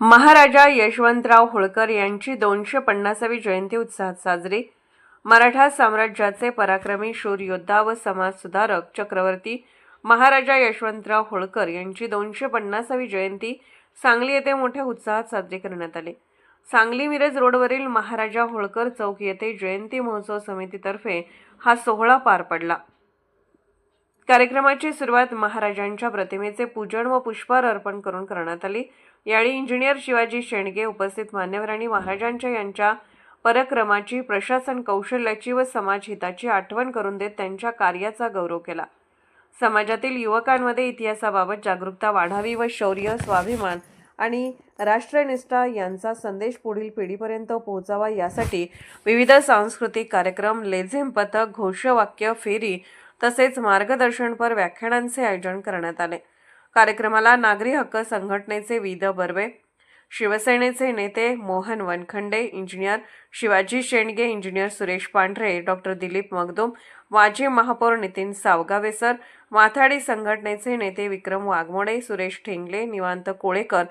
महाराजा यशवंतराव होळकर यांची 250वी जयंती उत्साहात साजरी। मराठा साम्राज्याचे पराक्रमी शूर योद्धा व समाजसुधारक चक्रवर्ती महाराजा यशवंतराव होळकर यांची 250वी जयंती सांगली येथे मोठ्या उत्साहात साजरी करण्यात आली। सांगली मिरज रोडवरील महाराजा होळकर चौक येथे जयंती महोत्सव समितीतर्फे हा सोहळा पार पडला। कार्यक्रमाची सुरुवात महाराजांच्या प्रतिमेचे पूजन व पुष्पहार अर्पण करून करण्यात आली। यावेळी इंजिनियर शिवाजी शेंडगे उपस्थित मान्यवरांनी महाराजांच्या यांच्या पराक्रमाची, प्रशासन कौशल्याची व समाजहिताची आठवण करून देत त्यांच्या कार्याचा गौरव केला। समाजातील युवकांमध्ये इतिहासाबाबत जागरूकता वाढावी व शौर्य, स्वाभिमान आणि राष्ट्रनिष्ठा यांचा संदेश पुढील पिढीपर्यंत पोहोचावा यासाठी विविध सांस्कृतिक कार्यक्रम, लेझिम पथक, घोषवाक्य फेरी तसेच मार्गदर्शनपर व्याख्यानांचे आयोजन करण्यात आले। कार्यक्रमाला नागरी हक्क संघटनेचे वि. द. बर्वे, शिवसेनेचे नेते मोहन वनखंडे, इंजिनियर शिवाजी शेंडगे, इंजिनियर सुरेश पांढरे, डॉ. दिलीप मगदुम, माजी महापौर नितीन सावगावेसर, माथाडी संघटनेचे नेते विक्रम वाघमोडे, सुरेश ठेंगले, निवांत कोळेकर,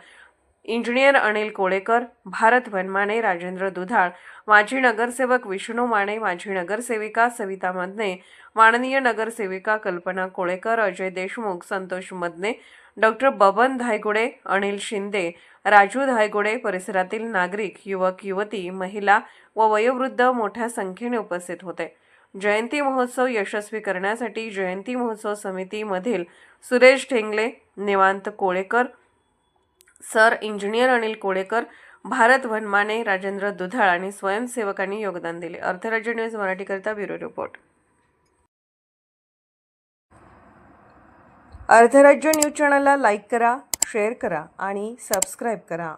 इंजिनियर अनिल कोळेकर, भारत वनमाने, राजेंद्र दुधाळ, माजी नगरसेवक विष्णू माने, माजी नगरसेविका सविता मदने, माननीय नगरसेविका कल्पना कोळेकर, अजय देशमुख, संतोष मदने, डॉ. बबन धायगुडे, अनिल शिंदे, राजू धायगुडे, परिसरातील नागरिक, युवक युवती, महिला व वयोवृद्ध मोठ्या संख्येने उपस्थित होते। जयंती महोत्सव यशस्वी करण्यासाठी जयंती महोत्सव समितीमधील सुरेश ठेंगले, निवांत कोळेकर सर, इंजिनियर अनिल कोळेकर, भारत वनमाने, राजेंद्र दुधाळ आणि स्वयंसेवकांनी योगदान दिले। Arthrajya news मराठीकरिता bureau report. Arthrajya news चॅनलला लाईक करा, शेअर करा आणि सबस्क्राईब करा।